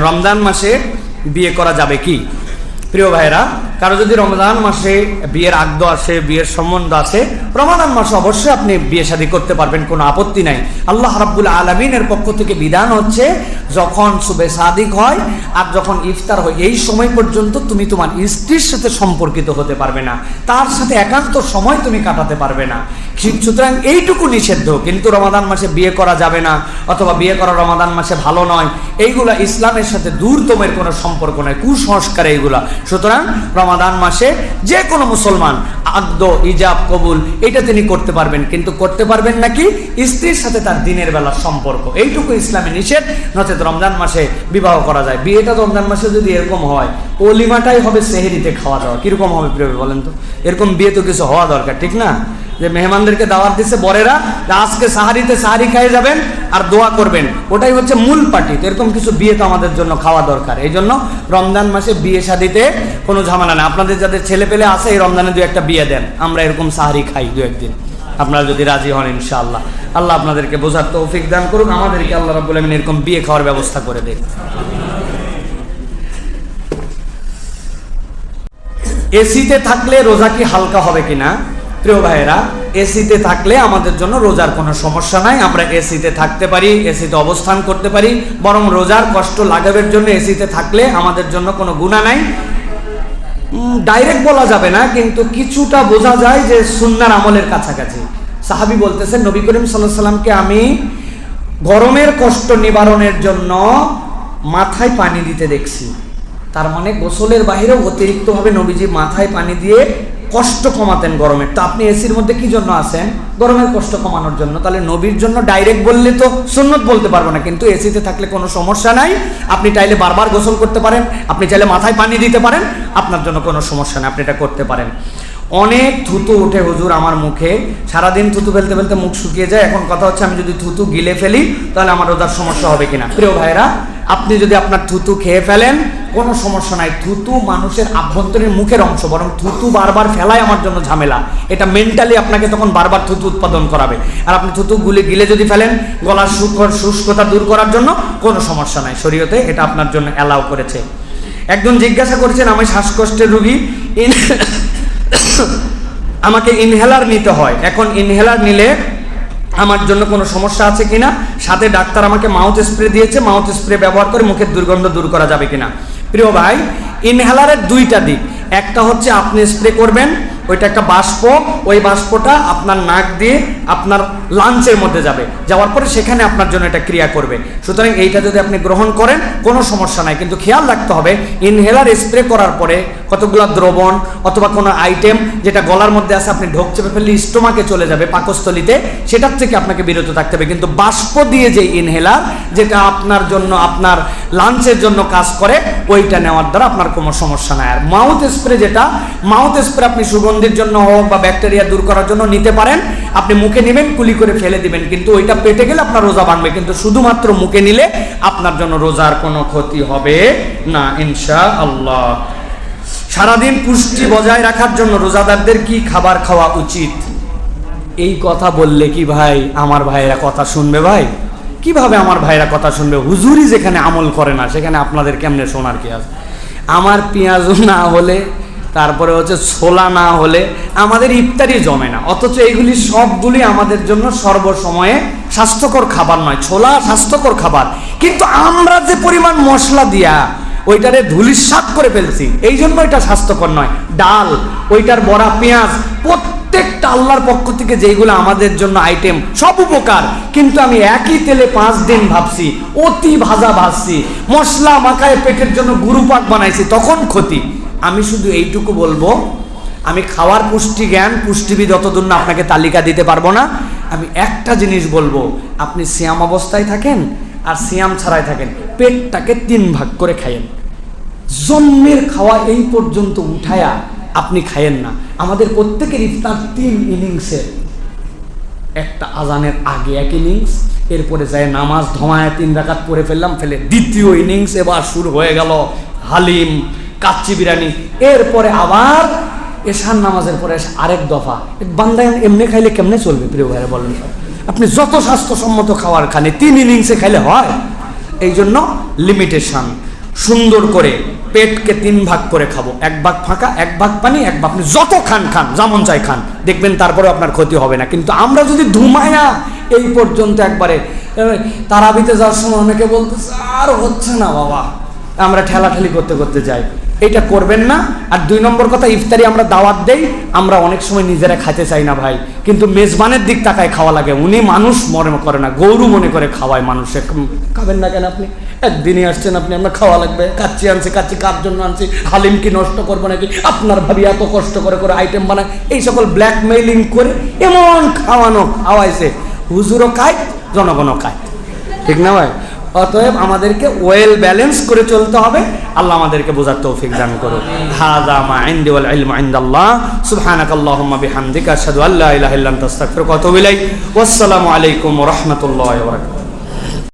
রমজান মাসে বিয়ে করা যাবে কি? প্রিয় ভাইরা, কারো যদি রমজান মাসে বিয়ের আগদ আসে, বিয়ের সম্বন্ধ আছে, রমজান মাসে অবশ্যই আপনি বিয়ে শাদী করতে পারবেন, কোনো আপত্তি নাই। আল্লাহ রাব্বুল আলামিনের পক্ষ থেকে বিধান হচ্ছে, যখন সুবে সাদিক হয় আর যখন ইফতার হয়, এই সময় পর্যন্ত তুমি তোমার স্ত্রীর সাথে সম্পর্কিত হতে পারবে না, তার সাথে একান্ত সময় তুমি কাটাতে পারবে না। সুতরাং এইটুকু নিষিদ্ধ। কিন্তু রমাদান মাসে বিয়ে করা যাবে না, অথবা বিয়ে করা রমাদান মাসে ভালো নয়, এইগুলা ইসলামের সাথে দূরতমের কোনো সম্পর্ক নয়, কুসংস্কার এইগুলা। সুতরাং রমাদান মাসে যে কোনো মুসলমান আগদ, ইজাব, কবুল এটা তিনি করতে পারবেন, কিন্তু করতে পারবেন নাকি স্ত্রীর সাথে তার দিনের বেলার সম্পর্ক, এইটুকু ইসলামে নিষেধ। নচেত রমজান মাসে বিবাহ করা যায়। বিয়েটা রমজান মাসে যদি এরকম হয়, অলিমাটাই হবে সেহরিতে খাওয়া দাওয়া, কিরকম হবে প্রিয় বলেন তো? এরকম বিয়ে তো কিছু হওয়া দরকার, ঠিক না? যে মেহমানদেরকে দাওয়াত দিচ্ছে বরেরা, আজকে সাহারিতে সাহারি খাইয়ে যাবেন আর দোয়া করবেন, ওটাই হচ্ছে মূল পার্টি। তো এরকম কিছু বিয়ে তো আমাদের জন্য খাওয়া দরকার। এই জন্য রমজান মাসে বিয়ে শাদিতে কোনো ঝামেলা নেই। আপনাদের যাদের ছেলে পেলে আছে, এই রমজানে দু একটা বিয়ে দেন, আমরা এরকম সাহারি খাই দু একদিন, আপনারা যদি রাজি হন ইনশাআল্লাহ। আল্লাহ আপনাদেরকে বোঝার তৌফিক দান করুন, আমাদেরকে আল্লাহ রাব্বুল আলামিন এরকম বিয়ে খাওয়ার ব্যবস্থা করে দেন। এসিতে থাকলে রোজা কি হালকা হবে কিনা? প্রিয় ভাইয়েরা, এসিতে থাকলে আমাদের জন্য রোজার কোনো সমস্যা নাই, আমরা এসিতে থাকতে পারি, এসিতে অবস্থান করতে পারি, বরং রোজার কষ্ট লাঘবের জন্য এসিতে থাকলে আমাদের জন্য কোনো গুনাহ নাই। ডাইরেক্ট বলা যাবে না, কিন্তু কিছুটা বোঝা যায় যে সুন্নার আমলের কাছাকাছি। সাহাবী বলতেছেন, নবী করিম সাল্লাল্লাহু আলাইহি সাল্লামকে আমি গরমের কষ্ট নিবারণের জন্য মাথায় পানি দিতে দেখছি। তার মানে গোসলের বাইরেও অতিরিক্তভাবে নবীজি মাথায় পানি দিয়ে কষ্ট কমাতেন গরমের। তো আপনি এসির মধ্যে কি জন্য আছেন? গরমের কষ্ট কমানোর জন্য। তাহলে নবীর জন্য ডাইরেক্ট বললে তো সুন্নত বলতে পারবো না, কিন্তু এসিতে থাকলে কোনো সমস্যা নাই। আপনি চাইলে বারবার গোসল করতে পারেন, আপনি চাইলে মাথায় পানি দিতে পারেন, আপনার জন্য কোনো সমস্যা নেই, আপনি এটা করতে পারেন। অনেক থুতু উঠে হুজুর আমার মুখে, সারাদিন থুতু ফেলতে ফেলতে মুখ শুকিয়ে যায়। এখন কথা হচ্ছে, আমি যদি থুতু গিলে ফেলি তাহলে আমার রোজার সমস্যা হবে কিনা? প্রিয় ভাইরা, আপনি যদি আপনার থুতু খেয়ে ফেলেন কোনো সমস্যা নাই। থুতু মানুষের আভ্যন্তরীণ মুখের অংশ, বরং থুতু বারবার ফেলাই আমার জন্য ঝামেলা। এটা মেন্টালি আপনাকে তখন বারবার থুতু উৎপাদন করাবে। আর আপনি থুতু গিলে যদি ফেলেন গলার শুষ্কতা দূর করার জন্য, কোনো সমস্যা নাই, শরীয়তে এটা আপনার জন্য অ্যালাউ করেছে। একজন জিজ্ঞাসা করেছেন, আমি শ্বাসকষ্টের রোগী, আমাকে ইনহেলার নিতে হয়, এখন ইনহেলার নিলে আমার জন্য কোনো সমস্যা আছে কিনা? সাথে ডাক্তার আমাকে মাউথ স্প্রে দিয়েছে, মাউথ স্প্রে ব্যবহার করে মুখের দুর্গন্ধ দূর করা যাবে কিনা? প্রিয় ভাই, ইনহেলারের দুইটা দিক। একটা হচ্ছে আপনি স্প্রে করবেন, ওইটা একটা বাষ্প, ওই বাষ্পটা আপনার নাক দিয়ে আপনার লাঞ্চের মধ্যে যাবে, যাওয়ার পরে সেখানে আপনার জন্য এটা ক্রিয়া করবে। সুতরাং এইটা যদি আপনি গ্রহণ করেন কোনো সমস্যা নাই, কিন্তু খেয়াল রাখতে হবে ইনহেলার স্প্রে করার পরে কতগুলো দ্রবণ অথবা কোনো আইটেম যেটা গলার মধ্যে আছে, আপনি ঢোক চেপে ফেললে স্টোমাকে চলে যাবে, পাকস্থলিতে, সেটার থেকে আপনাকে বিরত থাকতে হবে। কিন্তু বাষ্প দিয়ে যে ইনহেলার, যেটা আপনার জন্য আপনার লাঞ্চের জন্য কাজ করে, ওইটা নেওয়ার দ্বারা আপনার কোনো সমস্যা নাই। আর মাউথ স্প্রে, যেটা মাউথ স্প্রে আপনি সুগন্ধির জন্য হোক বা ব্যাকটেরিয়া দূর করার জন্য নিতে পারেন, আপনি মুখে নেবেন, কুলি করে ফেলে দিবেন, কিন্তু ওইটা পেটে গেলে আপনার রোজা ভাঙবে। কিন্তু শুধুমাত্র মুখে নিলে আপনার জন্য রোজার কোনো ক্ষতি হবে না ইনশাআল্লাহ। সারাদিন পুষ্টি বজায় রাখার জন্য রোজাদারদের কি খাবার খাওয়া উচিত? এই কথা বললে কি ভাই আমার ভাইরা কথা শুনবে? ভাই কিভাবে আমার ভাইরা কথা শুনবে? হুজুরই যেখানে আমল করে না, সেখানে আপনাদের কেমনে শোনার কি আছে? আমার পেঁয়াজও না হলে, তারপরে হচ্ছে ছোলা না হলে আমাদের ইফতারি জমে না, অথচ এইগুলি সবগুলি আমাদের জন্য সর্বসময়ে স্বাস্থ্যকর খাবার নয়। ছোলা স্বাস্থ্যকর খাবার, কিন্তু আমরা যে পরিমাণ মশলা দিয়া ওইটারে ধুলিস্বাৎ করে ফেলছি, এই জন্য এটা স্বাস্থ্যকর নয়। ডাল, ওইটার বড়া, পেঁয়াজ, প্রত্যেকটা আল্লাহর পক্ষ থেকে যেগুলো আমাদের জন্য আইটেম, সব উপকার, কিন্তু আমি একই তেলে 5 দিন ভাবছি, অতি ভাজা ভাজছি, মশলা মাখায় পেটের জন্য গুরুপাক বানাইছি, তখন ক্ষতি। আমি শুধু এইটুকু বলবো, আমি খাওয়ার পুষ্টি জ্ঞান, পুষ্টিবিদ অতদূর না আপনাকে তালিকা দিতে পারবো না। আমি একটা জিনিস বলবো, আপনি সিয়াম অবস্থায় থাকেন আর সিয়াম ছাড়াই থাকেন, পেটটাকে 3 ভাগ করে খাইয়েন। জন্মের খাওয়া এই পর্যন্ত উঠায়া আপনি খাইয়েন না। আমাদের প্রত্যেকের ইফতার 3 ইনিংসের, একটা আজানের আগে 1 ইনিংস, এরপরে যায় নামাজ ধমায় 3 রাকাত পড়ে ফেললাম, ফেলে দ্বিতীয় ইনিংস এবার শুরু হয়ে গেল হালিম, কাচ্চি বিরিয়ানি, এরপরে আবার এশার নামাজের পরে আরেক দফা। বান্দা এমনি খাইলে কেমনে চলবে প্রিয় ভাইরা বলেন? আপনি যত স্বাস্থ্যসম্মত খাবার খান, 3 ইনিংসে খাইলে হয়? এই জন্য লিমিটেশন। সুন্দর করে পেটকে 3 ভাগ করে খাবো, 1 ভাগ ফাঁকা, 1 ভাগ পানি, 1 ভাগ, আপনি যত খান খান, যেমন চাই খান, দেখবেন তারপরে আপনার ক্ষতি হবে না। কিন্তু আমরা যদি ধুমায়া এই পর্যন্ত একবারে, তারাবিতে যাওয়ার সময় অনেকে বলতেছে আর হচ্ছে না বাবা, আমরা ঠেলাঠেলি করতে করতে যাই, এটা করবেন না। আর 2 নম্বর কথা, ইফতারি আমরা দাওয়াত দেই, আমরা অনেক সময় নিজেরা খাইতে চাই না ভাই, কিন্তু মেজবানের দিক তাকায় খাওয়া লাগে, উনি মানুষ মনে করে না, গৌরু মনে করে খাওয়ায় মানুষে। খাবেন না কেন আপনি? একদিনই আসছেন আপনি, আমরা খাওয়া লাগবে, কাচ্চি আনছি, কাচ্চি কার জন্য আনছি, হালিম কি নষ্ট করবো নাকি, আপনার ভাবি এত কষ্ট করে করে আইটেম বানায়, এই সকল ব্ল্যাকমেইলিং করে এমন খাওয়াইছে, হুজুরও খায়, জনগণও খায়, ঠিক না ভাই? অতএব আমাদেরকে ওয়েল ব্যালেন্স করে চলতে হবে। আল্লাহ আমাদেরকে বোঝার তৌফিক দান করুন। হাযা মা ইনদি ওয়াল ইলমু ইনদাল্লাহ, সুবহানাকাল্লাহুম্মা বিহামদিকা আশহাদু আল্লা ইলাহা ইল্লা আনতা আস্তাগফিরুকা ওয়া আতুবু ইলাইক। ওয়াসসালামু আলাইকুম ওয়া রাহমাতুল্লাহি ওয়া বারাকাতুহু।